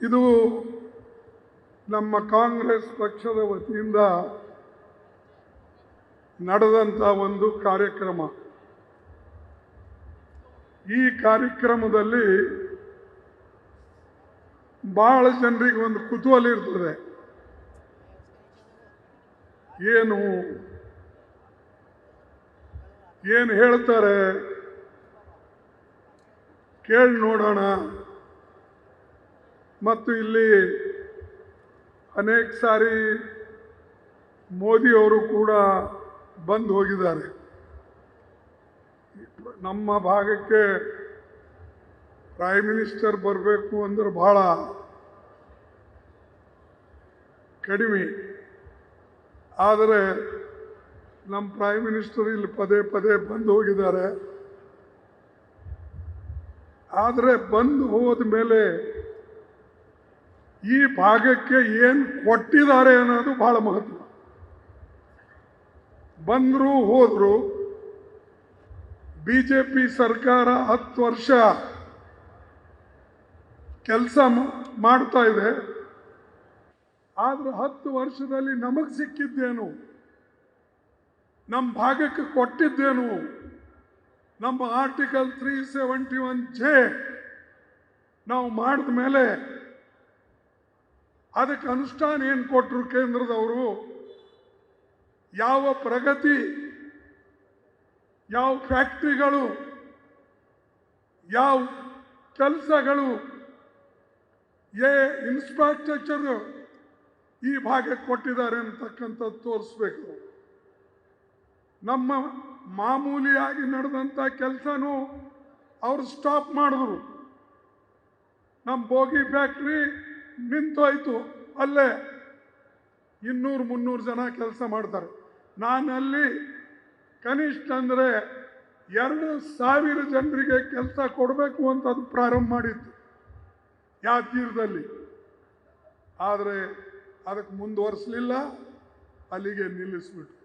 ಇದು ನಮ್ಮ ಕಾಂಗ್ರೆಸ್ ಪಕ್ಷದ ವತಿಯಿಂದ ನಡೆದಂಥ ಒಂದು ಕಾರ್ಯಕ್ರಮ. ಈ ಕಾರ್ಯಕ್ರಮದಲ್ಲಿ ಬಹಳ ಜನರಿಗೆ ಒಂದು ಕುತೂಹಲ ಇರ್ತದೆ. ಏನು ಹೇಳ್ತಾರೆ ಕೇಳಿ ನೋಡೋಣ. ಮತ್ತು ಇಲ್ಲಿ ಅನೇಕ ಸಾರಿ ಮೋದಿಯವರು ಕೂಡ ಬಂದು ಹೋಗಿದ್ದಾರೆ. ನಮ್ಮ ಭಾಗಕ್ಕೆ ಪ್ರೈಮ್ ಮಿನಿಸ್ಟರ್ ಬರಬೇಕು ಅಂದ್ರೆ ಬಹಳ ಕಡಿಮೆ. ಆದರೆ ನಮ್ಮ ಪ್ರೈಮ್ ಮಿನಿಸ್ಟರ್ ಇಲ್ಲಿ ಪದೇ ಪದೇ ಬಂದು ಹೋಗಿದ್ದಾರೆ. ಆದರೆ ಬಂದು ಹೋದ ಮೇಲೆ ಈ ಭಾಗಕ್ಕೆ ಏನು ಕೊಟ್ಟಿದ್ದಾರೆ ಅನ್ನೋದು ಬಹಳ ಮಹತ್ವ. ಬಂದರು ಹೋದರು. BJP ಸರ್ಕಾರ 10 ವರ್ಷ ಕೆಲಸ ಮಾಡ್ತಾ ಇದೆ. ಆದರೆ 10 ವರ್ಷದಲ್ಲಿ ನಮಗೆ ಸಿಕ್ಕಿದ್ದೇನು, ನಮ್ಮ ಭಾಗಕ್ಕೆ ಕೊಟ್ಟಿದ್ದೇನು? ನಮ್ಮ ಆರ್ಟಿಕಲ್ 371J ನಾವು ಮಾಡಿದ ಮೇಲೆ ಅದಕ್ಕೆ ಅನುಷ್ಠಾನ ಏನು ಕೊಟ್ಟರು ಕೇಂದ್ರದವರು? ಯಾವ ಪ್ರಗತಿ, ಯಾವ ಫ್ಯಾಕ್ಟ್ರಿಗಳು, ಯಾವ ಕೆಲಸಗಳು, ಇನ್ಫ್ರಾಸ್ಟ್ರಕ್ಚರ್ ಈ ಭಾಗಕ್ಕೆ ಕೊಟ್ಟಿದ್ದಾರೆ ಅಂತಕ್ಕಂಥದ್ದು ತೋರಿಸ್ಬೇಕು. ನಮ್ಮ ಮಾಮೂಲಿಯಾಗಿ ನಡೆದಂಥ ಕೆಲಸನೂ ಅವರು ಸ್ಟಾಪ್ ಮಾಡಿದ್ರು. ನಮ್ಮ ಬೋಗಿ ಫ್ಯಾಕ್ಟ್ರಿ ನಿಂತೋಯ್ತು. ಅಲ್ಲೇ 200-300 ಜನ ಕೆಲಸ ಮಾಡ್ತಾರೆ. ನಾನಲ್ಲಿ ಕನಿಷ್ಠ ಅಂದರೆ 2000 ಜನರಿಗೆ ಕೆಲಸ ಕೊಡಬೇಕು ಅಂತ ಅದು ಪ್ರಾರಂಭ ಮಾಡಿತ್ತು ಯಾದಗಿರಿದಲ್ಲಿ. ಆದರೆ ಅದಕ್ಕೆ ಮುಂದುವರಿಸಲಿಲ್ಲ, ಅಲ್ಲಿಗೆ ನಿಲ್ಲಿಸ್ಬಿಟ್ಟು.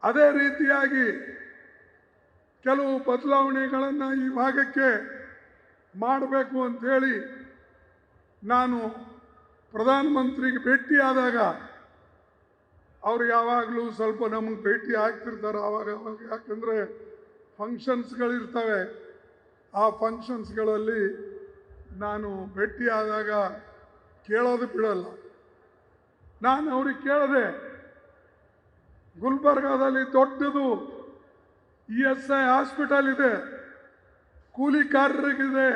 ಅದೇ ರೀತಿಯಾಗಿ ಕೆಲವು ಬದಲಾವಣೆಗಳನ್ನು ಈ ಭಾಗಕ್ಕೆ ಮಾಡಬೇಕು ಅಂಥೇಳಿ ನಾನು ಪ್ರಧಾನಮಂತ್ರಿಗೆ ಭೇಟಿಯಾದಾಗ ಅವರು ಯಾವಾಗಲೂ ಸ್ವಲ್ಪ ನಮಗೆ ಭೇಟಿ ಆಗ್ತಿರ್ತಾರೆ ಆವಾಗ. ಯಾಕಂದರೆ ಫಂಕ್ಷನ್ಸ್ಗಳಿರ್ತವೆ. ಆ ಫಂಕ್ಷನ್ಸ್ಗಳಲ್ಲಿ ನಾನು ಭೇಟಿಯಾದಾಗ ಕೇಳೋದು ಬಿಡಲ್ಲ. ನಾನು ಅವ್ರಿಗೆ ಕೇಳಿದೆ, ಗುಲ್ಬರ್ಗಾದಲ್ಲಿ ದೊಡ್ಡದು ESI ಹಾಸ್ಪಿಟಲ್ ಇದೆ, ಕೂಲಿಕಾರರಿಗಿದೆ,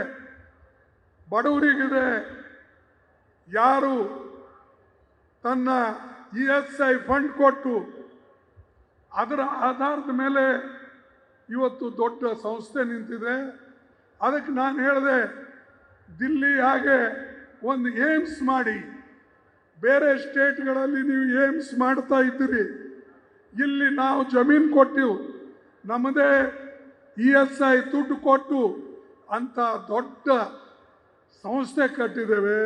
ಬಡವರಿಗಿದೆ. ಯಾರು ತನ್ನ ESI ಫಂಡ್ ಕೊಟ್ಟು ಅದರ ಆಧಾರದ ಮೇಲೆ ಇವತ್ತು ದೊಡ್ಡ ಸಂಸ್ಥೆ ನಿಂತಿದೆ. ಅದಕ್ಕೆ ನಾನು ಹೇಳಿದೆ, ದಿಲ್ಲಿ ಹಾಗೆ ಒಂದು ಏಮ್ಸ್ ಮಾಡಿ. ಬೇರೆ ಸ್ಟೇಟ್ಗಳಲ್ಲಿ ನೀವು ಏಮ್ಸ್ ಮಾಡ್ತಾ ಇದ್ದೀರಿ, ಇಲ್ಲಿ ನಾವು ಜಮೀನು ಕೊಟ್ಟಿವು, ನಮ್ಮದೇ ESI ದುಡ್ಡು ಕೊಟ್ಟು ಅಂತ ದೊಡ್ಡ ಸಂಸ್ಥೆ ಕಟ್ಟಿದ್ದೇವೆ,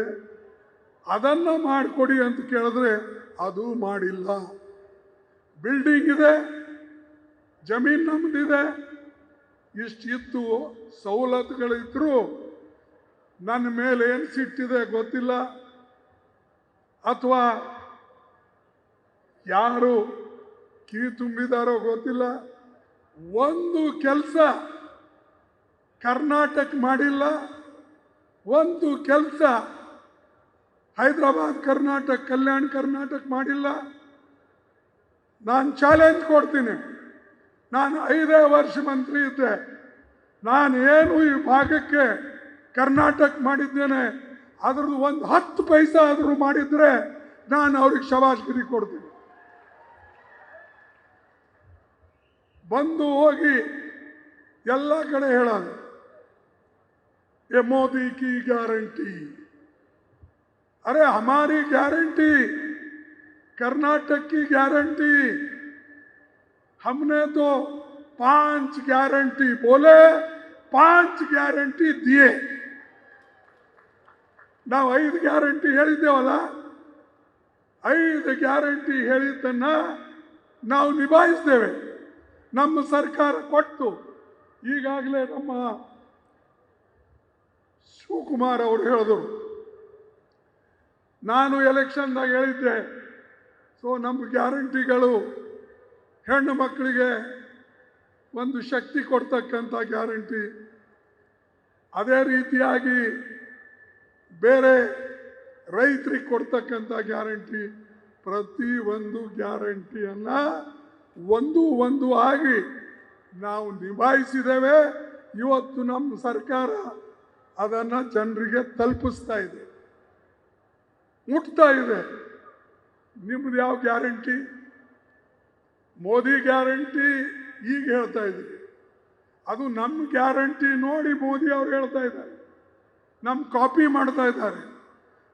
ಅದನ್ನು ಮಾಡಿಕೊಡಿ ಅಂತ ಕೇಳಿದ್ರೆ ಅದು ಮಾಡಿಲ್ಲ. ಬಿಲ್ಡಿಂಗ್ ಇದೆ, ಜಮೀನು ನಮ್ಮದಿದೆ, ಇಷ್ಟಿತ್ತು, ಸವಲತ್ತುಗಳಿದ್ರು ನನ್ನ ಮೇಲೆ ಏನು ಸಿಟ್ಟಿದೆ ಗೊತ್ತಿಲ್ಲ, ಅಥವಾ ಯಾರು ಕಿವಿ ತುಂಬಿದಾರೋ ಗೊತ್ತಿಲ್ಲ. ಒಂದು ಕೆಲಸ ಕರ್ನಾಟಕ ಮಾಡಿಲ್ಲ, ಒಂದು ಕೆಲಸ ಹೈದರಾಬಾದ್ ಕರ್ನಾಟಕ, ಕಲ್ಯಾಣ ಕರ್ನಾಟಕ ಮಾಡಿಲ್ಲ. ನಾನು ಚಾಲೆಂಜ್ ಕೊಡ್ತೀನಿ. ನಾನು 5 ವರ್ಷ ಮಂತ್ರಿ ಇದ್ದೆ. ನಾನು ಏನು ಈ ಭಾಗಕ್ಕೆ ಕರ್ನಾಟಕ ಮಾಡಿದ್ದೇನೆ, ಅದ್ರದ್ದು ಒಂದು 10 ಪೈಸೆ ಆದರೂ ಮಾಡಿದರೆ ನಾನು ಅವ್ರಿಗೆ ಶಬಾಷ್ಗಿರಿ ಕೊಡ್ತೀನಿ. ಬಂದು ಹೋಗಿ ಎಲ್ಲ ಕಡೆ ಹೇಳೋದು, ये मोदी की गारंटी। अरे हमारी गारंटी, कर्नाटक की गारंटी, हमने तो 5 गारंटी बोले, 5 गारंटी दिए. ನಾವು 5 ಗ್ಯಾರಂಟಿ ಹೇಳಿದ್ದೇವಲ್ಲ, 5 ಗ್ಯಾರಂಟಿ ಹೇಳಿದ್ದನ್ನು ನಾವು ನಿಭಾಯಿಸ್ತೇವೆ. ನಮ್ಮ ಸರ್ಕಾರ ಕೊಟ್ಟು ಈಗಾಗಲೇ ನಮ್ಮ ಶಿವಕುಮಾರ್ ಅವರು ಹೇಳಿದರು. ನಾನು ಎಲೆಕ್ಷನ್ದಾಗ ಹೇಳಿದ್ದೆ, ಸೊ ನಮ್ಮ ಗ್ಯಾರಂಟಿಗಳು ಹೆಣ್ಣು ಮಕ್ಕಳಿಗೆ ಒಂದು ಶಕ್ತಿ ಕೊಡ್ತಕ್ಕಂಥ ಗ್ಯಾರಂಟಿ, ಅದೇ ರೀತಿಯಾಗಿ ಬೇರೆ ರೈತರಿಗೆ ಕೊಡ್ತಕ್ಕಂಥ ಗ್ಯಾರಂಟಿ, ಪ್ರತಿ ಒಂದು ಗ್ಯಾರಂಟಿಯನ್ನು ಒಂದು ಆಗಿ ನಾವು ನಿಭಾಯಿಸಿದ್ದೇವೆ. ಇವತ್ತು ನಮ್ಮ ಸರ್ಕಾರ ಅದನ್ನು ಜನರಿಗೆ ತಲುಪಿಸ್ತಾ ಇದೆ, ಮುಟ್ತಾ ಇದೆ. ನಿಮ್ದು ಯಾವ ಗ್ಯಾರಂಟಿ? ಮೋದಿ ಗ್ಯಾರಂಟಿ ಈಗ ಹೇಳ್ತಾ ಇದ್ದೀವಿ, ಅದು ನಮ್ಮ ಗ್ಯಾರಂಟಿ ನೋಡಿ ಮೋದಿ ಅವರು ಹೇಳ್ತಾ ಇದ್ದಾರೆ, ನಮ್ಮ ಕಾಪಿ ಮಾಡ್ತಾ ಇದ್ದಾರೆ.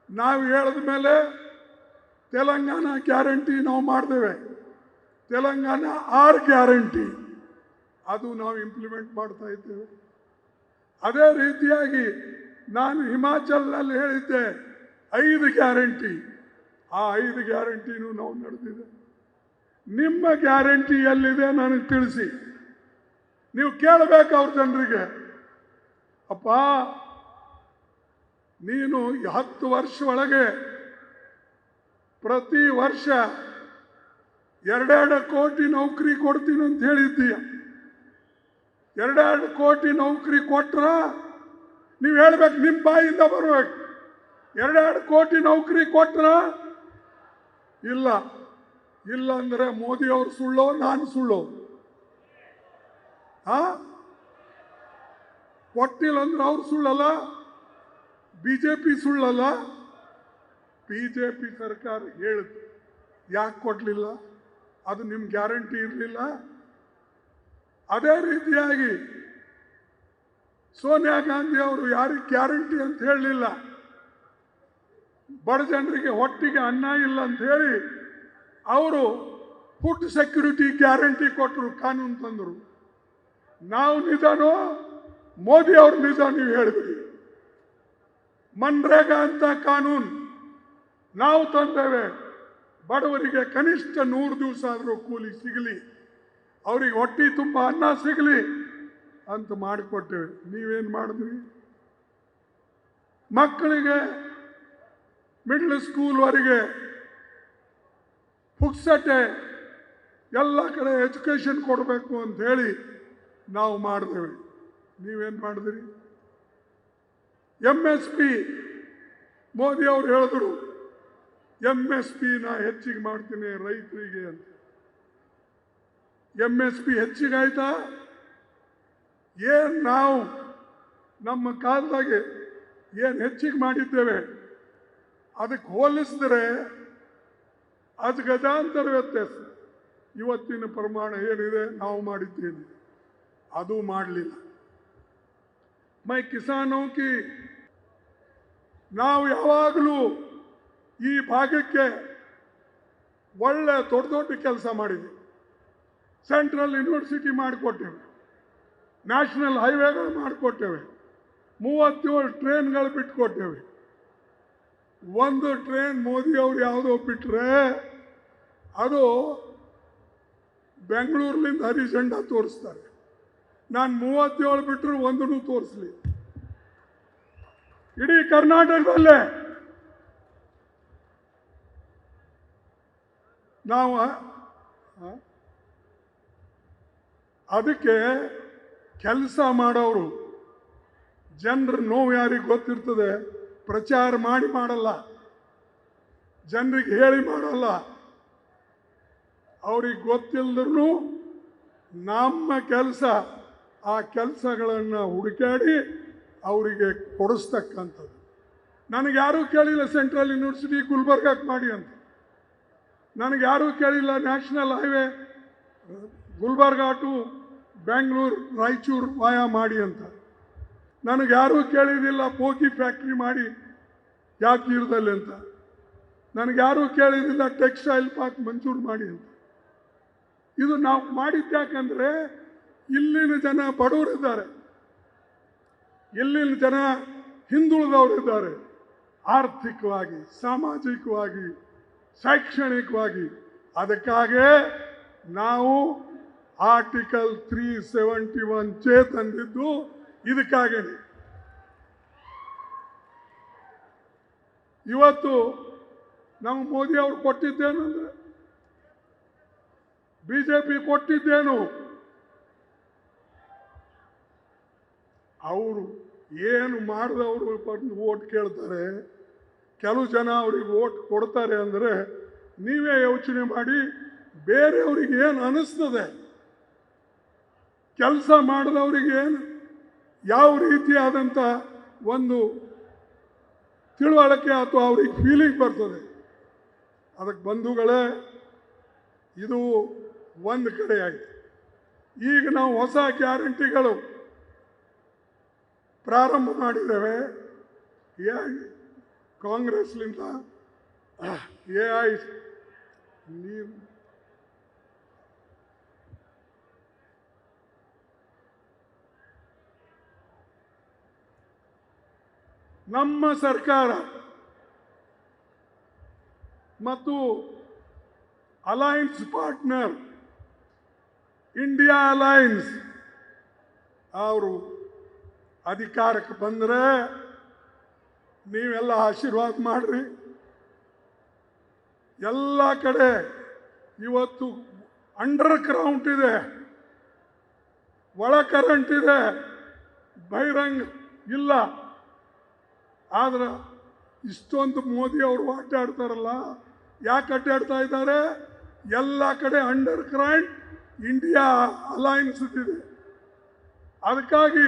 ನಾವು ಹೇಳಿದ ಮೇಲೆ ತೆಲಂಗಾಣ ಗ್ಯಾರಂಟಿ ನಾವು ಮಾಡ್ತೇವೆ, ತೆಲಂಗಾಣ 6 ಗ್ಯಾರಂಟಿ ಅದು ನಾವು ಇಂಪ್ಲಿಮೆಂಟ್ ಮಾಡ್ತಾ ಇದ್ದೇವೆ. ಅದೇ ರೀತಿಯಾಗಿ ನಾನು ಹಿಮಾಚಲ್ನಲ್ಲಿ ಹೇಳಿದ್ದೆ 5 ಗ್ಯಾರಂಟಿ, ಆ 5 ಗ್ಯಾರಂಟಿನೂ ನಾವು ನಡೆದಿದೆ. ನಿಮ್ಮ ಗ್ಯಾರಂಟಿ ಎಲ್ಲಿದೆ ನನಗೆ ತಿಳಿಸಿ, ನೀವು ಕೇಳಬೇಕು ಅವ್ರ ಜನರಿಗೆ. ಅಪ್ಪ, ನೀನು 10 ವರ್ಷ ಒಳಗೆ ಪ್ರತಿ ವರ್ಷ 2 ಕೋಟಿ ನೌಕರಿ ಕೊಡ್ತೀನಿ ಅಂತ ಹೇಳಿದ್ದೀಯ. 2 ಕೋಟಿ ನೌಕರಿ ಕೊಟ್ರ ನೀವು ಹೇಳ್ಬೇಕು, ನಿಮ್ಮ ಬಾಯಿಂದ ಬರ್ಬೇಕು. 2 ಕೋಟಿ ನೌಕರಿ ಕೊಟ್ರ? ಇಲ್ಲ. ಇಲ್ಲ ಅಂದ್ರೆ ಮೋದಿ ಅವರು ಸುಳ್ಳೋ ನಾನು ಸುಳ್ಳೋ? ಕೊಟ್ಟಿಲ್ಲ ಅಂದ್ರೆ ಅವ್ರು ಸುಳ್ಳಲ್ಲ, ಬಿಜೆಪಿ ಸುಳ್ಳಲ್ಲ. ಬಿಜೆಪಿ ಸರ್ಕಾರ ಹೇಳಿತು, ಯಾಕೆ ಕೊಡ್ಲಿಲ್ಲ? ಅದು ನಿಮ್ಮ ಗ್ಯಾರಂಟಿ ಇರಲಿಲ್ಲ. ಅದೇ ರೀತಿಯಾಗಿ ಸೋನಿಯಾ ಗಾಂಧಿ ಅವರು ಯಾರಿಗೆ ಗ್ಯಾರಂಟಿ ಅಂತ ಹೇಳಲಿಲ್ಲ, ಬಡ ಜನರಿಗೆ ಹೊಟ್ಟಿಗೆ ಅನ್ನ ಇಲ್ಲ ಅಂತ ಹೇಳಿ ಅವರು ಫುಡ್ ಸೆಕ್ಯೂರಿಟಿ ಗ್ಯಾರಂಟಿ ಕೊಟ್ಟರು, ಕಾನೂನು ತಂದರು. ನಾವು ನಿಜನೋ ಮೋದಿ ಅವ್ರ ನಿಜ ನೀವು ಹೇಳಿದ್ರಿ. ಮನ್ರೇಗಾ ಅಂತ ಕಾನೂನು ನಾವು ತಂದೇವೆ, ಬಡವರಿಗೆ ಕನಿಷ್ಠ 100 ದಿವಸ ಆದರೂ ಕೂಲಿ ಸಿಗಲಿ, ಅವ್ರಿಗೆ ಹೊಟ್ಟೆ ತುಂಬ ಅನ್ನ ಸಿಗಲಿ ಅಂತ ಮಾಡಿಕೊಟ್ಟೇವೆ. ನೀವೇನು ಮಾಡಿದ್ರಿ? ಮಕ್ಕಳಿಗೆ ಮಿಡ್ಲ್ ಸ್ಕೂಲ್ವರೆಗೆ ಪುಕ್ಸಟೆ ಎಲ್ಲ ಕಡೆ ಎಜುಕೇಷನ್ ಕೊಡಬೇಕು ಅಂತ ಹೇಳಿ ನಾವು ಮಾಡಿದೆವು. ನೀವೇನು ಮಾಡಿದ್ರಿ? MSP ಮೋದಿ ಅವರು ಹೇಳಿದ್ರು, MSP ಹೆಚ್ಚಿಗೆ ಮಾಡ್ತೀನಿ ರೈತರಿಗೆ ಅಂತ. MSP ಹೆಚ್ಚಿಗಾಯ್ತಾ? ಏನು ನಾವು ನಮ್ಮ ಕಾಲದಾಗೆ ಏನು ಹೆಚ್ಚಿಗೆ ಮಾಡಿದ್ದೇವೆ ಅದಕ್ಕೆ ಹೋಲಿಸಿದ್ರೆ ಅದು ಗಜಾಂತರ ವ್ಯತ್ಯಾಸ. ಇವತ್ತಿನ ಪ್ರಮಾಣ ಏನಿದೆ ನಾವು ಮಾಡಿದ್ದೇನೆ, ಅದು ಮಾಡಲಿಲ್ಲ. ಮೈ ಕಿಸಾನೋं की ನಾವು ಯಾವಾಗಲೂ ಈ ಭಾಗಕ್ಕೆ ಒಳ್ಳೆ ದೊಡ್ಡ ಕೆಲಸ ಮಾಡಿದ್ವಿ. ಸೆಂಟ್ರಲ್ ಯೂನಿವರ್ಸಿಟಿ ಮಾಡಿಕೊಟ್ಟೇವೆ, ನ್ಯಾಷನಲ್ ಹೈವೇಗಳು ಮಾಡಿಕೊಟ್ಟೇವೆ, 37 ಟ್ರೈನ್ಗಳು ಬಿಟ್ಟುಕೊಟ್ಟೇವೆ. ಒಂದು ಟ್ರೈನ್ ಮೋದಿ ಅವರು ಯಾವುದೋ ಬಿಟ್ಟರೆ ಅದು ಬೆಂಗಳೂರಿನಿಂದ ಹರಿಜೆಂಡಾ ತೋರಿಸ್ತಾರೆ. ನಾನು 37 ಬಿಟ್ಟರು ಒಂದೂ ತೋರಿಸಲಿ. ಇಡೀ ಕರ್ನಾಟಕದಲ್ಲೇ ನಾವು ಅದಕ್ಕೆ ಕೆಲಸ ಮಾಡೋರು ಜನರ ನೋವು ಯಾರಿಗೆ ಗೊತ್ತಿರ್ತದೆ, ಪ್ರಚಾರ ಮಾಡಿ ಮಾಡಲ್ಲ, ಜನರಿಗೆ ಹೇಳಿ ಮಾಡಲ್ಲ. ಅವ್ರಿಗೆ ಗೊತ್ತಿಲ್ಲದ್ರೂ ನಮ್ಮ ಕೆಲಸ ಆ ಕೆಲಸಗಳನ್ನು ಹುಡುಕಾಡಿ ಅವರಿಗೆ ಕೊಡಿಸ್ತಕ್ಕಂಥದ್ದು. ನನಗೆ ಯಾರೂ ಕೇಳಿಲ್ಲ ಸೆಂಟ್ರಲ್ ಯೂನಿವರ್ಸಿಟಿ ಗುಲ್ಬರ್ಗಕ್ಕೆ ಮಾಡಿ ಅಂತ. ನನಗೆ ಯಾರೂ ಕೇಳಿಲ್ಲ national highway Gulbarga to Bengaluru Raichur via ಮಾಡಿ ಅಂತ. ನನಗೆ ಯಾರೂ ಕೇಳಿದಿಲ್ಲ ಪೋಕಿ ಫ್ಯಾಕ್ಟ್ರಿ ಮಾಡಿ ಯಾದಗಿರಿದಲ್ಲಿ ಅಂತ. ನನಗೆ ಯಾರೂ ಕೇಳಿದಿಲ್ಲ ಟೆಕ್ಸ್ಟೈಲ್ ಪಾರ್ಕ್ ಮಂಜೂರು ಮಾಡಿ ಅಂತ. ಇದು ನಾವು ಮಾಡಿದ್ಯಾಕಂದ್ರೆ ಇಲ್ಲಿನ ಜನ ಬಡವರಿದ್ದಾರೆ, ಇಲ್ಲಿನ ಜನ ಹಿಂದುಳಿದವರಿದ್ದಾರೆ, ಆರ್ಥಿಕವಾಗಿ, ಸಾಮಾಜಿಕವಾಗಿ, ಶೈಕ್ಷಣಿಕವಾಗಿ. ಅದಕ್ಕಾಗೇ ನಾವು ಆರ್ಟಿಕಲ್ 371 ತಂದಿದ್ದು ಇದಕ್ಕಾಗೇನೆ. ಇವತ್ತು ನಮ್ಮ ಮೋದಿ ಅವರು ಕೊಟ್ಟಿದ್ದೇನೆಂದ್ರೆ ಬಿಜೆಪಿ ಕೊಟ್ಟಿದ್ದೇನು ಅವರು ಏನು ಮಾಡಿದವರು ಬಂದು ಓಟ್ ಕೇಳ್ತಾರೆ, ಕೆಲವು ಜನ ಅವ್ರಿಗೆ ಓಟ್ ಕೊಡ್ತಾರೆ ಅಂದರೆ ನೀವೇ ಯೋಚನೆ ಮಾಡಿ ಬೇರೆಯವ್ರಿಗೆ ಏನು ಅನ್ನಿಸ್ತದೆ, ಕೆಲಸ ಮಾಡಿದವ್ರಿಗೆ ಏನು ಯಾವ ರೀತಿಯಾದಂಥ ಒಂದು ತಿಳುವಳಿಕೆ ಅಥವಾ ಅವ್ರಿಗೆ ಫೀಲಿಂಗ್ ಬರ್ತದೆ. ಅದಕ್ಕೆ ಬಂಧುಗಳೇ, ಇದು ಒಂದು ಕಡೆ ಆಯಿತು. ಈಗ ನಾವು ಹೊಸ ಗ್ಯಾರಂಟಿಗಳು ಪ್ರಾರಂಭ ಮಾಡಿದ್ದೇವೆ. ಕಾಂಗ್ರೆಸ್ಲಿಂದ AI ನೀವು ನಮ್ಮ ಸರ್ಕಾರ ಮತ್ತು ಅಲೈನ್ಸ್ ಪಾರ್ಟ್ನರ್ ಇಂಡಿಯಾ ಅಲೈನ್ಸ್ ಅವರು ಅಧಿಕಾರಕ್ಕೆ ಬಂದರೆ ನೀವೆಲ್ಲ ಆಶೀರ್ವಾದ ಮಾಡ್ರಿ. ಎಲ್ಲ ಕಡೆ ಇವತ್ತು ಅಂಡರ್ ಗ್ರೌಂಡ್ ಇದೆ, ಒಳ ಕರೆಂಟ್ ಇದೆ, ಬಹಿರಂಗ ಇಲ್ಲ. ಆದ್ರೆ ಇಷ್ಟೊಂದು ಮೋದಿ ಅವರು ಅಡ್ಡಾಡ್ತಾರಲ್ಲ, ಯಾಕೆ ಅಡ್ಡಾಡ್ತಾ ಇದ್ದಾರೆ? ಎಲ್ಲ ಕಡೆ ಅಂಡರ್ ಗ್ರೌಂಡ್ ಇಂಡಿಯಾ ಅಲೈನ್ಸ್ ಇದೆ. ಅದಕ್ಕಾಗಿ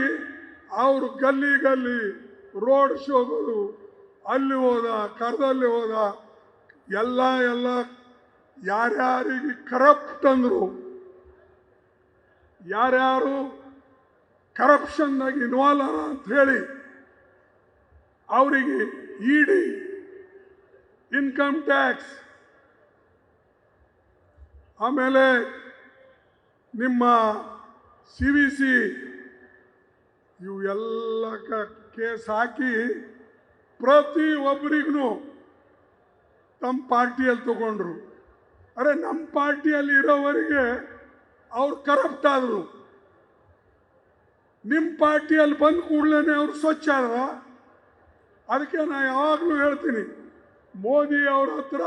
ಅವರು ಗಲ್ಲಿ ಗಲ್ಲಿ ರೋಡ್ ಶೋಗಳು, ಅಲ್ಲಿ ಹೋದ ಕರ್ದಲ್ಲಿ ಹೋದ, ಎಲ್ಲ ಯಾರ್ಯಾರಿಗೆ ಕರಪ್ಟ್ ಅಂದರು, ಯಾರ್ಯಾರು ಕರಪ್ಷನ್ನಾಗಿ ಇನ್ವಾಲ್ವ್ ಅಂತ ಹೇಳಿ ಅವರಿಗೆ ED, ಇನ್ಕಮ್ ಟ್ಯಾಕ್ಸ್, ಆಮೇಲೆ ನಿಮ್ಮ CVC ಇವು ಎಲ್ಲ ಕೇಸ್ ಹಾಕಿ ಪ್ರತಿಯೊಬ್ಬರಿಗೂ ತಮ್ಮ ಪಾರ್ಟಿಯಲ್ಲಿ ತಗೊಂಡ್ರು. ಅರೆ, ನಮ್ಮ ಪಾರ್ಟಿಯಲ್ಲಿ ಇರೋವರೆಗೆ ಅವ್ರು ಕರಪ್ಟ್ ಆದರು, ನಿಮ್ಮ ಪಾರ್ಟಿಯಲ್ಲಿ ಬಂದ ಕೂಡಲೇ ಅವ್ರು ಸ್ವಚ್ಛ ಆದ್ರ. ಅದಕ್ಕೆ ನಾನು ಯಾವಾಗಲೂ ಹೇಳ್ತೀನಿ, ಮೋದಿ ಅವ್ರ ಹತ್ರ,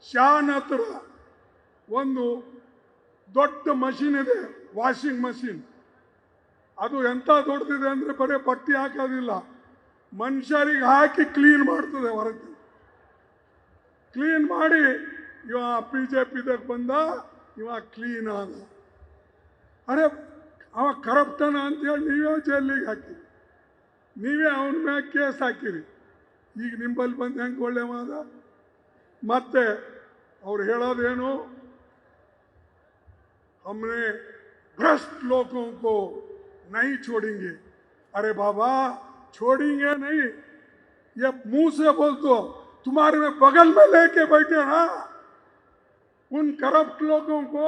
ಶಾನ್ ಹತ್ರ ಒಂದು ದೊಡ್ಡ ಮಷೀನ್ ಇದೆ, ವಾಷಿಂಗ್ ಮಷೀನ್. ಅದು ಎಂಥ ದೊಡ್ಡದಿದೆ ಅಂದರೆ ಬರೀ ಬಟ್ಟೆ ಹಾಕೋದಿಲ್ಲ, ಮನುಷ್ಯರಿಗೆ ಹಾಕಿ ಕ್ಲೀನ್ ಮಾಡ್ತದೆ. ಹೊರಗೆ ಕ್ಲೀನ್ ಮಾಡಿ ಇವ BJPದಾಗ ಬಂದ, ಇವ ಕ್ಲೀನ್ ಆದ. ಅರೆ, ಅವ ಕರಪ್ಟನ ಅಂತೇಳಿ ನೀವೇ ಜೈಲಿಗೆ ಹಾಕಿ, ನೀವೇ ಅವನ ಮ್ಯಾಗ ಕೇಸ್ ಹಾಕಿರಿ. ಈಗ ನಿಂಬಲ್ಲಿ ಬಂದು ಹೆಂಗೆ ಒಳ್ಳೆ ಮಾದ. ಮತ್ತೆ ಅವ್ರು ಹೇಳೋದೇನು, हमने भ्रष्ट लोगों को नहीं छोड़ेंगे. अरे बाबा, छोड़ेंगे नहीं, ये मुंह से बोल दो, तुम्हारे में बगल में लेके बैठे ना, उन करप्ट लोगों को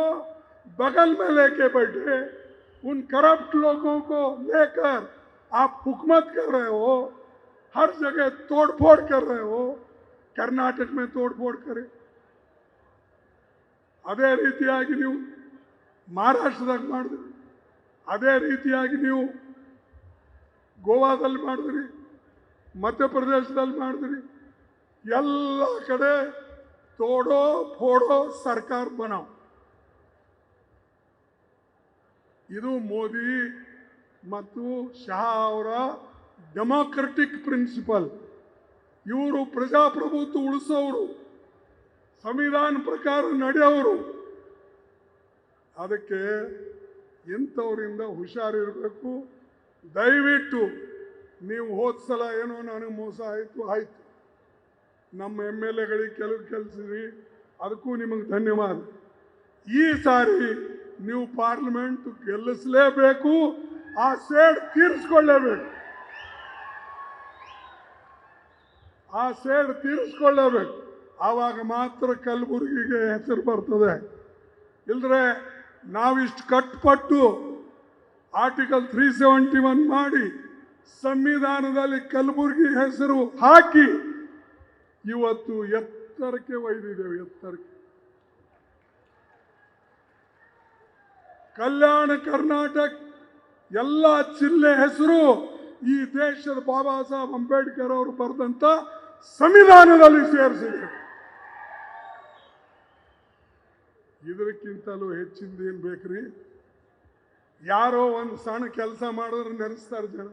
बगल में लेके बैठे, उन करप्ट लोगों को लेकर आप हुकूमत कर रहे हो, हर जगह तोड़फोड़ कर रहे हो. कर्नाटक में तोड़फोड़ करे, ಅದೇ ರೀತಿಯಾಗಿ ನೀವು ಮಹಾರಾಷ್ಟ್ರದಾಗ ಮಾಡಿದ್ರಿ, ಅದೇ ರೀತಿಯಾಗಿ ನೀವು ಗೋವಾದಲ್ಲಿ ಮಾಡಿದ್ರಿ, ಮಧ್ಯಪ್ರದೇಶದಲ್ಲಿ ಮಾಡಿದ್ರಿ. ಎಲ್ಲ ಕಡೆ ತೋಡೋ ಫೋಡೋ ಸರ್ಕಾರ ಬನಾವ್. ಇದು ಮೋದಿ ಮತ್ತು ಶಾ ಅವರ ಡೆಮೋಕ್ರೆಟಿಕ್ ಪ್ರಿನ್ಸಿಪಲ್. ಇವರು ಪ್ರಜಾಪ್ರಭುತ್ವ ಉಳಿಸೋರು, ಸಂವಿಧಾನ ಪ್ರಕಾರ ನಡೆಯೋರು. ಅದಕ್ಕೆ ಇಂಥವರಿಂದ ಹುಷಾರಿರಬೇಕು. ದಯವಿಟ್ಟು ನೀವು ಹೋದ ಸಲ ಏನೋ ನನಗೆ ಮೋಸ ಆಯಿತು, ನಮ್ಮ MLAಗಳಿಗೆ ಕೆಲವು ಕಲಿಸಿದ್ರಿ, ಅದಕ್ಕೂ ನಿಮಗೆ ಧನ್ಯವಾದ. ಈ ಸಾರಿ ನೀವು ಪಾರ್ಲಿಮೆಂಟ್ ಗೆಲ್ಲಿಸಲೇಬೇಕು, ಆ ಸೇಡ್ ತೀರಿಸ್ಕೊಳ್ಳೇಬೇಕು, ಆ ಸೇಡ್ ತೀರಿಸ್ಕೊಳ್ಳೇಬೇಕು. ಆವಾಗ ಮಾತ್ರ ಕಲಬುರಗಿಗೆ ಹೆಸರು ಬರ್ತದೆ. ಇಲ್ಲದ್ರೆ ನಾವಿಷ್ಟು ಕಟ್ಟುಪಟ್ಟು ಆರ್ಟಿಕಲ್ 371 ಮಾಡಿ ಸಂವಿಧಾನದಲ್ಲಿ ಕಲಬುರಗಿ ಹೆಸರು ಹಾಕಿ ಇವತ್ತು ಎತ್ತರಕ್ಕೆ ಒಯ್ದಿದ್ದೇವೆ. ಎತ್ತರಕ್ಕೆ ಕಲ್ಯಾಣ ಕರ್ನಾಟಕ ಎಲ್ಲ ಜಿಲ್ಲೆ ಹೆಸರು ಈ ದೇಶದ ಬಾಬಾ ಸಾಹೇಬ್ ಅಂಬೇಡ್ಕರ್ ಅವರು ಬರೆದಂಥ ಸಂವಿಧಾನದಲ್ಲಿ ಸೇರಿಸಿದೆ. ಇದಕ್ಕಿಂತಲೂ ಹೆಚ್ಚಿಂದೇನು ಬೇಕ್ರಿ? ಯಾರೋ ಒಂದು ಸಣ್ಣ ಕೆಲಸ ಮಾಡಿದ್ರೆ ನೆನೆಸ್ತಾರೆ ಜನ,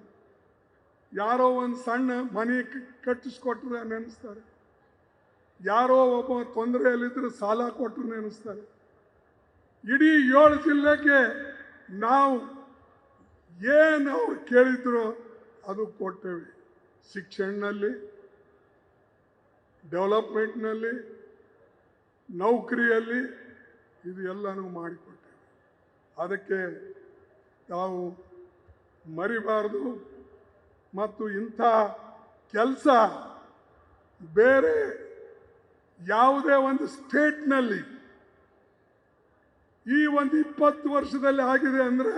ಯಾರೋ ಒಂದು ಸಣ್ಣ ಮನೆ ಕಟ್ಟಿಸ್ಕೊಟ್ರೆ ನೆನೆಸ್ತಾರೆ, ಯಾರೋ ಒಬ್ಬ ತೊಂದರೆಯಲ್ಲಿದ್ದರೆ ಸಾಲ ಕೊಟ್ಟರು ನೆನೆಸ್ತಾರೆ. ಇಡೀ 7 ಜಿಲ್ಲೆಗೆ ನಾವು ಏನು ಅವ್ರು ಕೇಳಿದ್ರು ಅದು ಕೊಟ್ಟೇವೆ. ಶಿಕ್ಷಣದಲ್ಲಿ, ಡೆವಲಪ್ಮೆಂಟ್ನಲ್ಲಿ, ನೌಕರಿಯಲ್ಲಿ, ಇದು ಎಲ್ಲನೂ ಮಾಡಿಕೊಟ್ಟೇವೆ. ಅದಕ್ಕೆ ನಾವು ಮರಿಬಾರ್ದು. ಮತ್ತು ಇಂಥ ಕೆಲಸ ಬೇರೆ ಯಾವುದೇ ಒಂದು ಸ್ಟೇಟ್ನಲ್ಲಿ ಈ ಒಂದು 20 ವರ್ಷದಲ್ಲಿ ಆಗಿದೆ ಅಂದರೆ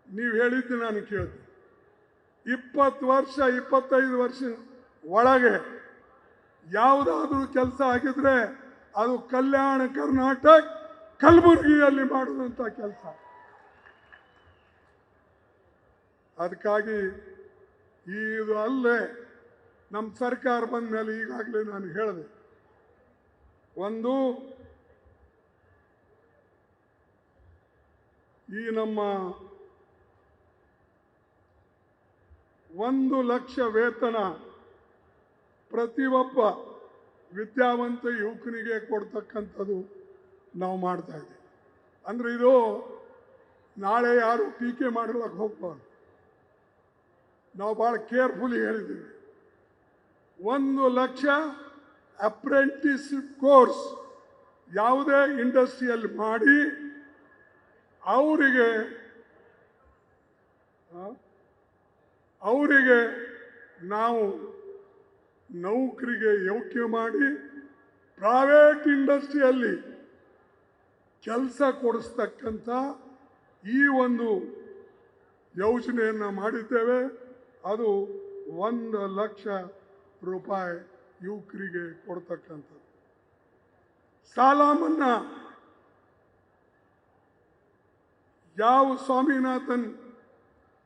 ನೀವು ಹೇಳಿದ್ದು ನಾನು ಕೇಳ್ತೀನಿ. 20 ವರ್ಷ 25 ವರ್ಷ ಒಳಗೆ ಯಾವುದಾದ್ರೂ ಕೆಲಸ ಆಗಿದ್ರೆ ಅದು ಕಲ್ಯಾಣ ಕರ್ನಾಟಕ ಕಲಬುರಗಿಯಲ್ಲಿ ಮಾಡಿದಂಥ ಕೆಲಸ. ಅದಕ್ಕಾಗಿ ಇದು ಅಲ್ಲೇ ನಮ್ಮ ಸರ್ಕಾರ ಬಂದ ಮೇಲೆ ಈಗಾಗಲೇ ನಾನು ಹೇಳಿದೆ, ಒಂದು ಈ ನಮ್ಮ 1 ಲಕ್ಷ ವೇತನ ಪ್ರತಿಯೊಬ್ಬ ವಿದ್ಯಾವಂತ ಯುವಕನಿಗೆ ಕೊಡ್ತಕ್ಕಂಥದ್ದು ನಾವು ಮಾಡ್ತಾ ಇದ್ದೀವಿ. ಅಂದರೆ ಇದು ನಾಳೆ ಯಾರು ಟೀಕೆ ಮಾಡಲಿಕ್ಕೆ ಹೋಗ್ಬಾರ್ದು. ನಾವು ಭಾಳ ಕೇರ್ಫುಲಿ ಹೇಳಿದ್ದೀವಿ. 1 ಲಕ್ಷ ಅಪ್ರೆಂಟಿಸ್ ಕೋರ್ಸ್ ಯಾವುದೇ ಇಂಡಸ್ಟ್ರಿಯಲ್ಲಿ ಮಾಡಿ ಅವರಿಗೆ ನಾವು ನೌಕರಿಗೆ ಯೋಗ್ಯ ಮಾಡಿ ಪ್ರೈವೇಟ್ ಇಂಡಸ್ಟ್ರಿಯಲ್ಲಿ ಕೆಲಸ ಕೊಡಿಸ್ತಕ್ಕಂಥ ಈ ಒಂದು ಯೋಜನೆಯನ್ನು ಮಾಡಿದ್ದೇವೆ. ಅದು 1 ಲಕ್ಷ ರೂಪಾಯಿ ಯುವಕರಿಗೆ ಕೊಡ್ತಕ್ಕಂಥದ್ದು. ಸಾಲ ಮನ್ನಾ ಯಾವ ಸ್ವಾಮಿನಾಥನ್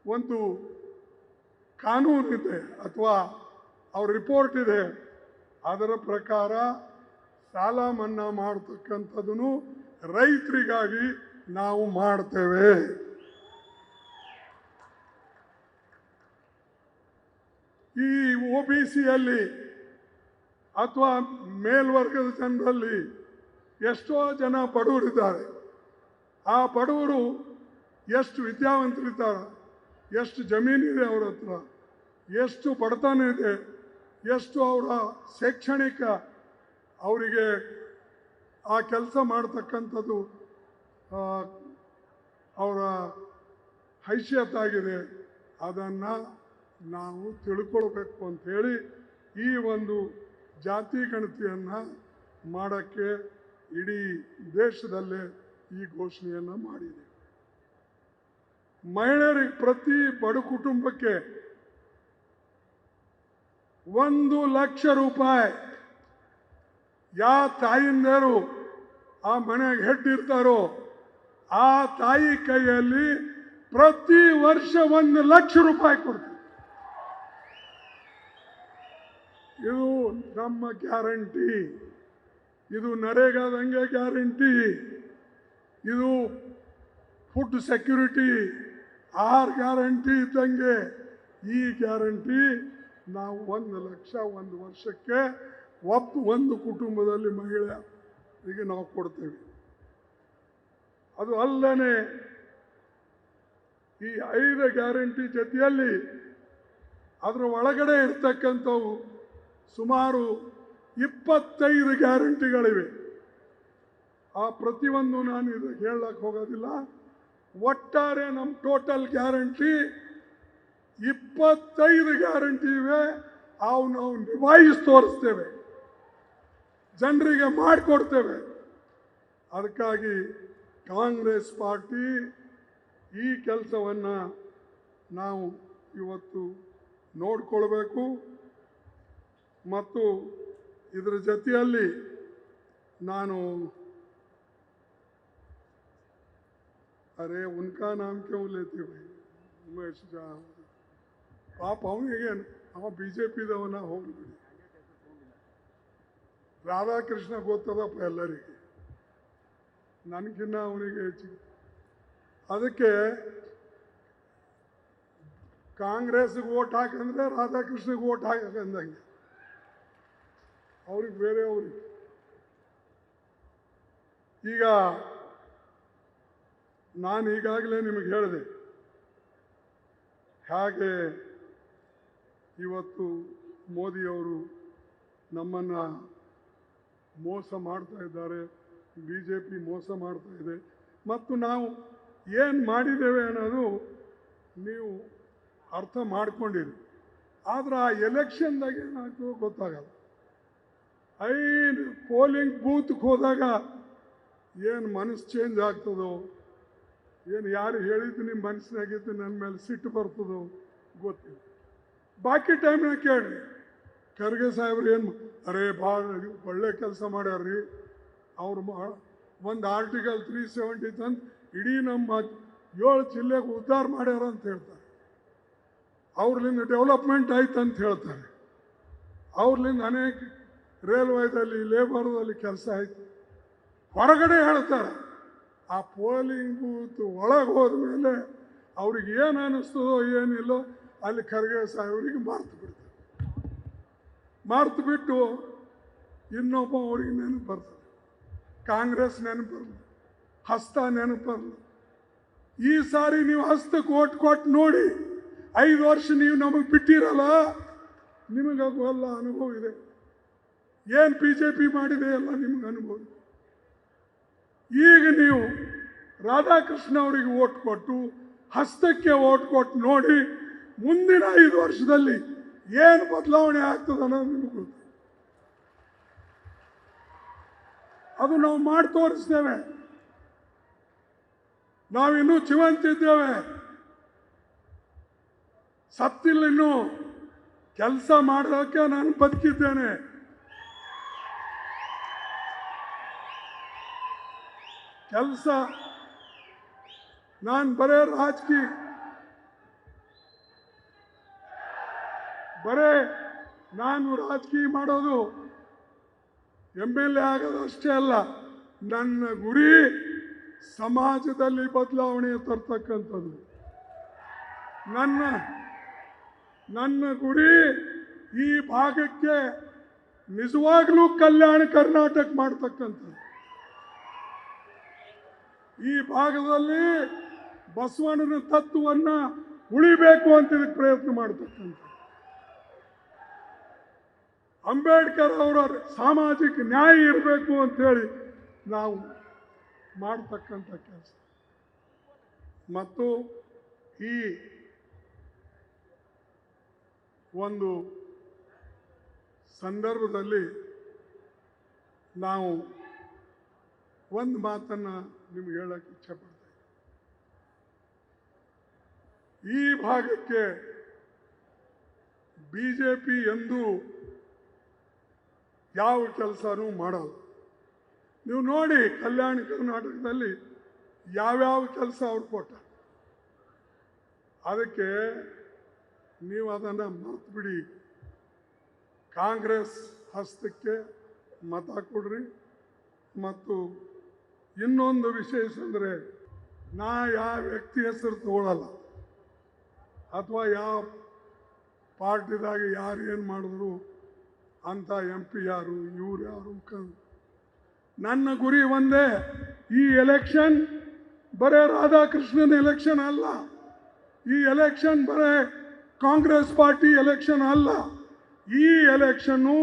ಒಂದು ಕಾನೂನಿದೆ ಅಥವಾ ಅವ್ರ ರಿಪೋರ್ಟ್ ಇದೆ, ಅದರ ಪ್ರಕಾರ ಸಾಲ ಮನ್ನಾ ಮಾಡ್ತಕ್ಕಂಥದ್ದನ್ನು ರೈತರಿಗಾಗಿ ನಾವು ಮಾಡ್ತೇವೆ. ಈ OBCಯಲ್ಲಿ ಅಥವಾ ಮೇಲ್ವರ್ಗದ ಜನರಲ್ಲಿ ಎಷ್ಟೋ ಜನ ಬಡವರಿದ್ದಾರೆ. ಆ ಬಡವರು ಎಷ್ಟು ವಿದ್ಯಾವಂತರಿದ್ದಾರೆ, ಎಷ್ಟು ಜಮೀನಿದೆ ಅವ್ರ ಹತ್ರ, ಎಷ್ಟು ಬಡತನ ಇದೆ, ಎಷ್ಟು ಅವರ ಶೈಕ್ಷಣಿಕ ಅವರಿಗೆ ಆ ಕೆಲಸ ಮಾಡ್ತಕ್ಕಂಥದ್ದು ಅವರ ಹೈಸಿಯತ್ತಾಗಿದೆ, ಅದನ್ನು ನಾವು ತಿಳ್ಕೊಳ್ಬೇಕು ಅಂಥೇಳಿ ಈ ಒಂದು ಜಾತಿ ಗಣತಿಯನ್ನು ಮಾಡೋಕ್ಕೆ ಇಡೀ ದೇಶದಲ್ಲೇ ಈ ಘೋಷಣೆಯನ್ನು ಮಾಡಿದೆ. ಮಹಿಳೆಯರಿಗೆ ಪ್ರತಿ ಬಡ ಕುಟುಂಬಕ್ಕೆ 1 ಲಕ್ಷ ರೂಪಾಯಿ ಯಾವ ತಾಯಿಂದರು ಆ ಮನೆಗೆ ಹೆಡ್ ಇರ್ತಾರೋ ಆ ತಾಯಿ ಕೈಯಲ್ಲಿ ಪ್ರತಿ ವರ್ಷ 1 ಲಕ್ಷ ರೂಪಾಯಿ ಕೊಡ್ತಾರೆ. ಇದು ನಮ್ಮ ಗ್ಯಾರಂಟಿ. ಇದು ನರೇಗಾದಂಗೆ ಗ್ಯಾರಂಟಿ. ಇದು ಫುಡ್ ಸೆಕ್ಯೂರಿಟಿ, ಆಹಾರ ಗ್ಯಾರಂಟಿ ಇದ್ದಂಗೆ ಈ ಗ್ಯಾರಂಟಿ ನಾವು 1 ಲಕ್ಷ 1 ವರ್ಷಕ್ಕೆ ಒಂದು ಕುಟುಂಬದಲ್ಲಿ ಮಹಿಳೆಯರಿಗೆ ನಾವು ಕೊಡ್ತೇವೆ. ಅದು ಅಲ್ಲದೆ ಈ 5 ಗ್ಯಾರಂಟಿ ಜೊತೆಯಲ್ಲಿ ಅದರ ಒಳಗಡೆ ಇರ್ತಕ್ಕಂಥವು ಸುಮಾರು 25 ಗ್ಯಾರಂಟಿಗಳಿವೆ. ಆ ಪ್ರತಿಯೊಂದು ನಾನು ಇದು ಹೇಳಕ್ಕೆ ಹೋಗೋದಿಲ್ಲ. ಒಟ್ಟಾರೆ ನಮ್ಮ ಟೋಟಲ್ ಗ್ಯಾರಂಟಿ 25 ಗ್ಯಾರಂಟಿ ಇವೆ. ಅವು ನಾವು ನಿಭಾಯಿಸಿ ತೋರಿಸ್ತೇವೆ, ಜನರಿಗೆ ಮಾಡಿಕೊಡ್ತೇವೆ. ಅದಕ್ಕಾಗಿ ಕಾಂಗ್ರೆಸ್ ಪಾರ್ಟಿ ಈ ಕೆಲಸವನ್ನು ನಾವು ಇವತ್ತು ನೋಡಿಕೊಳ್ಬೇಕು. ಮತ್ತು ಇದರ ಜೊತೆಯಲ್ಲಿ ನಾನು अरे उनका नाम क्यों लेते भाई उमेश झा पाप ಅವನಿಗೆ बीजेपी ಹೋಗ್ಬಿಡಿ. ರಾಧಾಕೃಷ್ಣ ಗೊತ್ತದಪ್ಪ ಎಲ್ಲರಿಗೆ, ನನಗಿನ್ನ ಅವನಿಗೆ ಹೆಚ್ಚಿಗೆ. ಅದಕ್ಕೆ ಕಾಂಗ್ರೆಸ್ಗೆ ಓಟ್ ಹಾಕಂದ್ರೆ ರಾಧಾಕೃಷ್ಣಗೆ ಓಟ್ ಹಾಕಂದಂಗೆ, ಅವ್ರಿಗೆ ಬೇರೆ ಅವ್ರಿಗೆ. ಈಗ ನಾನು ಈಗಾಗಲೇ ನಿಮಗೆ ಹೇಳಿದೆ ಹೇಗೆ ಇವತ್ತು ಮೋದಿಯವರು ನಮ್ಮನ್ನು ಮೋಸ ಮಾಡ್ತಾ ಇದ್ದಾರೆ, BJP ಮೋಸ ಮಾಡ್ತಾ ಇದೆ. ಮತ್ತು ನಾವು ಏನು ಮಾಡಿದ್ದೇವೆ ಅನ್ನೋದು ನೀವು ಅರ್ಥ ಮಾಡ್ಕೊಂಡಿರಿ. ಆದ್ರೆ ಆ ಎಲೆಕ್ಷನ್ದಾಗ ಏನಾಗ್ತದೋ ಗೊತ್ತಾಗಲ್ಲ. ಪೋಲಿಂಗ್ ಬೂತ್ಗೆ ಹೋದಾಗ ಏನು ಮನಸ್ಸು ಚೇಂಜ್ ಆಗ್ತದೋ, ಏನು ಯಾರು ಹೇಳಿದ್ದು ನಿಮ್ಮ ಮನಸ್ಸಿನಾಗಿದ್ದು ನನ್ನ ಮೇಲೆ ಸಿಟ್ಟು ಬರ್ತದೋ ಗೊತ್ತಿಲ್ಲ. ಬಾಕಿ ಟೈಮ್ನಾಗ ಕೇಳ್ರಿ, ಖರ್ಗೆ ಸಾಹೇಬ್ರು ಏನು ಅರೇ ಭಾಳ ಒಳ್ಳೆ ಕೆಲಸ ಮಾಡ್ಯಾರ್ರಿ, ಅವ್ರು ಒಂದು ಆರ್ಟಿಕಲ್ 370 ತಂದು ಇಡೀ ನಮ್ಮ 7 ಜಿಲ್ಲೆಗೆ ಉದ್ಧಾರ ಮಾಡ್ಯಾರ ಅಂತ ಹೇಳ್ತಾರೆ. ಅವ್ರಲಿಂದ ಡೆವಲಪ್ಮೆಂಟ್ ಆಯ್ತು ಅಂತ ಹೇಳ್ತಾರೆ. ಅವ್ರಲಿಂದ ಅನೇಕ ರೈಲ್ವೇದಲ್ಲಿ ಲೇಬರ್ದಲ್ಲಿ ಕೆಲಸ ಆಯ್ತು ಹೊರಗಡೆ ಹೇಳ್ತಾರೆ. ಆ ಪೋಲಿಂಗ್ ಬೂತ್ ಒಳಗೆ ಹೋದ ಮೇಲೆ ಅವ್ರಿಗೆ ಏನು ಅನ್ನಿಸ್ತದೋ ಏನಿಲ್ಲೋ ಅಲ್ಲಿ ಖರ್ಗೆ ಸಾಹೇಬ್ರಿಗೆ ಮರ್ತು ಬಿಟ್ಟು ಇನ್ನೊಬ್ಬ ಅವ್ರಿಗೆ ನೆನಪು ಬರ್ತದೆ. ಕಾಂಗ್ರೆಸ್ ನೆನಪು ಬರಲ್ಲ, ಹಸ್ತ ನೆನಪು ಬರಲ್ಲ. ಈ ಸಾರಿ ನೀವು ಹಸ್ತಕ್ಕೆ ಓಟ್ ಕೊಟ್ಟು ನೋಡಿ, 5 ವರ್ಷ ನೀವು ನಮಗೆ ಬಿಟ್ಟಿರಲ್ಲ, ನಿಮಗೂ ಎಲ್ಲ ಅನುಭವ ಇದೆ. ಏನು BJP ಮಾಡಿದೆ ಎಲ್ಲ ನಿಮ್ಗೆ ಅನುಭವ. ಈಗ ನೀವು ರಾಧಾಕೃಷ್ಣ ಅವರಿಗೆ ಓಟ್ ಕೊಟ್ಟು ಹಸ್ತಕ್ಕೆ ಓಟ್ ಕೊಟ್ಟು ನೋಡಿ, ಮುಂದಿನ 5 ವರ್ಷದಲ್ಲಿ ಏನು ಬದಲಾವಣೆ ಆಗ್ತದೆ ಅನ್ನೋದು ನಿಮಗೆ ಗೊತ್ತು. ಅದು ನಾವು ಮಾಡಿ ತೋರಿಸ್ತೇವೆ. ನಾವಿನ್ನೂ ಜೀವಂತಿದ್ದೇವೆ, ಸತ್ತಿಲ್ಲ. ಇನ್ನು ಕೆಲಸ ಮಾಡೋಕ್ಕೆ ನಾನು ಬದುಕಿದ್ದೇನೆ. ಕೆಲಸ ನಾನು ಬರೇ ರಾಜಕೀಯ ಮಾಡೋದು MLA ಆಗೋದು ಅಷ್ಟೇ ಅಲ್ಲ. ನನ್ನ ಗುರಿ ಸಮಾಜದಲ್ಲಿ ಬದಲಾವಣೆ ತರ್ತಕ್ಕಂಥದ್ದು. ನನ್ನ ಗುರಿ ಈ ಭಾಗಕ್ಕೆ ನಿಜವಾಗ್ಲೂ ಕಲ್ಯಾಣ ಕರ್ನಾಟಕ ಮಾಡ್ತಕ್ಕಂಥದ್ದು. ಈ ಭಾಗದಲ್ಲಿ ಬಸವಣ್ಣನ ತತ್ವವನ್ನು ಉಳಿಬೇಕು ಅಂತ ಇದಕ್ಕೆ ಪ್ರಯತ್ನ ಮಾಡ್ತಕ್ಕಂಥ, ಅಂಬೇಡ್ಕರ್ ಅವರ ಸಾಮಾಜಿಕ ನ್ಯಾಯ ಇರಬೇಕು ಅಂತೇಳಿ ನಾವು ಮಾಡ್ತಕ್ಕಂಥ ಕೆಲಸ. ಮತ್ತು ಈ ಒಂದು ಸಂದರ್ಭದಲ್ಲಿ ನಾವು ಒಂದು ಮಾತನ್ನು ನಿಮ್ಗೆ ಹೇಳಕ್ಕೆ ಇಚ್ಛೆಪಡ್ತೇವೆ. ಈ ಭಾಗಕ್ಕೆ BJP ಎಂದೂ ಯಾವ ಕೆಲಸನೂ ಮಾಡಲ್ಲ. ನೀವು ನೋಡಿ ಕಲ್ಯಾಣ ಕರ್ನಾಟಕದಲ್ಲಿ ಯಾವ್ಯಾವ ಕೆಲಸ ಅವ್ರು ಕೊಟ್ಟ. ಅದಕ್ಕೆ ನೀವು ಅದನ್ನು ಮರ್ತು ಬಿಡಿ. ಕಾಂಗ್ರೆಸ್ ಹಸ್ತಕ್ಕೆ ಮತ ಕೊಡ್ರಿ. ಮತ್ತು ಇನ್ನೊಂದು ವಿಶೇಷ ಅಂದರೆ, ನಾ ಯಾವ ವ್ಯಕ್ತಿ ಹೆಸರು ತಗೊಳ್ಳಲ್ಲ, ಅಥವಾ ಯಾವ ಪಾರ್ಟಿದಾಗ ಯಾರು ಏನು ಮಾಡಿದ್ರು ಅಂತ MP ಯಾರು ಇವ್ರು ಯಾರು. ನನ್ನ ಗುರಿ ಒಂದೇ, ಈ ಎಲೆಕ್ಷನ್ ಬರೇ ರಾಧಾಕೃಷ್ಣನ ಎಲೆಕ್ಷನ್ ಅಲ್ಲ, ಈ ಎಲೆಕ್ಷನ್ ಬರೇ ಕಾಂಗ್ರೆಸ್ ಪಾರ್ಟಿ ಎಲೆಕ್ಷನ್ ಅಲ್ಲ. ಈ ಎಲೆಕ್ಷನ್ನು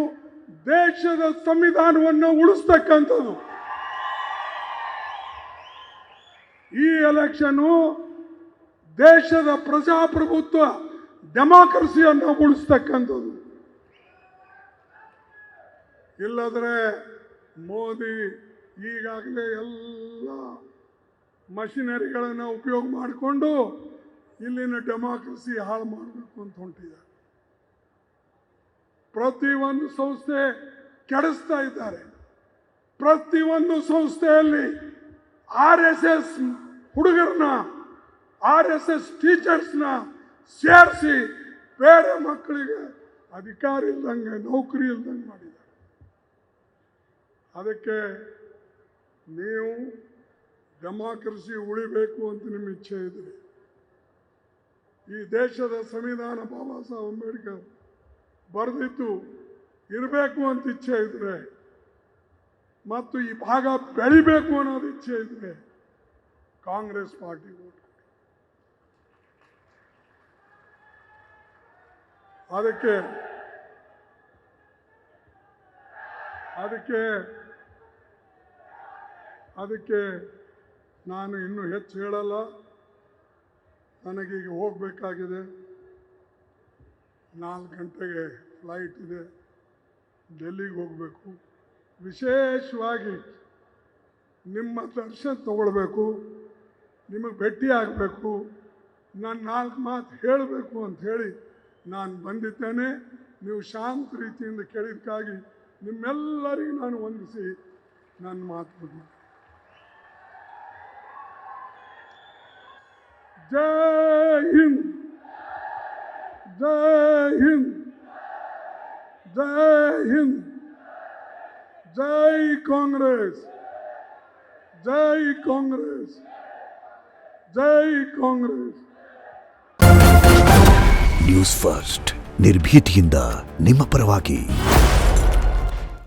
ದೇಶದ ಸಂವಿಧಾನವನ್ನು ಉಳಿಸ್ತಕ್ಕಂಥದ್ದು. ಈ ಎಲೆಕ್ಷನ್ನು ದೇಶದ ಪ್ರಜಾಪ್ರಭುತ್ವ ಡೆಮಾಕ್ರಸಿಯನ್ನು ಉಳಿಸ್ತಕ್ಕಂಥದ್ದು. ಇಲ್ಲದ್ರೆ ಮೋದಿ ಈಗಾಗಲೇ ಎಲ್ಲ ಮಷಿನರಿಗಳನ್ನು ಉಪಯೋಗ ಮಾಡಿಕೊಂಡು ಇಲ್ಲಿನ ಡೆಮಾಕ್ರಸಿ ಹಾಳು ಮಾಡಬೇಕು ಅಂತ ಹೊಂಟಿದ್ದಾರೆ. ಪ್ರತಿಯೊಂದು ಸಂಸ್ಥೆ ಕೆಡಿಸ್ತಾ ಇದ್ದಾರೆ. ಪ್ರತಿಯೊಂದು ಸಂಸ್ಥೆಯಲ್ಲಿ RSS ಹುಡುಗರನ್ನ, RSS ಟೀಚರ್ಸ್ನ ಸೇರಿಸಿ ಬೇರೆ ಮಕ್ಕಳಿಗೆ ಅಧಿಕಾರ ಇಲ್ದಂಗೆ, ನೌಕರಿ ಇಲ್ದಂಗೆ ಮಾಡಿದ್ದಾರೆ. ಅದಕ್ಕೆ ನೀವು ಡೆಮಾಕ್ರಸಿ ಉಳಿಬೇಕು ಅಂತ ನಿಮ್ಮ ಇಚ್ಛೆ ಇದ್ರೆ, ಈ ದೇಶದ ಸಂವಿಧಾನ ಬಾಬಾ ಸಾಹೇಬ್ ಅಂಬೇಡ್ಕರ್ ಬರೆದಿದ್ದು ಇರಬೇಕು ಅಂತ ಇಚ್ಛೆ ಇದ್ರೆ, ಮತ್ತು ಈ ಭಾಗ ಬೆಳಿಬೇಕು ಅನ್ನೋದು ಇಚ್ಛೆ ಇದ್ರೆ ಕಾಂಗ್ರೆಸ್ ಪಾರ್ಟಿ ವೋಟ್. ಅದಕ್ಕೆ ನಾನು ಇನ್ನೂ ಹೆಚ್ಚು ಹೇಳಲ್ಲ. ನನಗೀಗ ಹೋಗಬೇಕಾಗಿದೆ. 4 ಗಂಟೆಗೆ ಫ್ಲೈಟ್ ಇದೆ, ಡೆಲ್ಲಿಗೆ ಹೋಗಬೇಕು. ವಿಶೇಷವಾಗಿ ನಿಮ್ಮ ದರ್ಶನ ತಗೊಳ್ಬೇಕು, ನಿಮಗೆ ಭೇಟಿ ಆಗಬೇಕು, ನಾನು 4 ಮಾತು ಹೇಳಬೇಕು ಅಂತ ಹೇಳಿ ನಾನು ಬಂದಿದ್ದೇನೆ. ನೀವು ಶಾಂತ ರೀತಿಯಿಂದ ಕೇಳಿದ್ದಕ್ಕಾಗಿ ನಿಮ್ಮೆಲ್ಲರಿಗೂ ನಾನು ವಂದಿಸಿ ನನ್ನ ಮಾತು ಮುಗಿಸ್ತೇನೆ. ಜೈ ಹಿಂದ್, ಜೈ ಹಿಂದ್, ಜೈ ಹಿಂದ್, ಜೈ ಕಾಂಗ್ರೆಸ್, ಜೈ ಕಾಂಗ್ರೆಸ್, ಜೈ ಕಾಂಗ್ರೆಸ್. ನ್ಯೂಸ್ ಫಸ್ಟ್, ನಿರ್ಭೀತಿಯಿಂದ ನಿಮ್ಮ ಪರವಾಗಿ.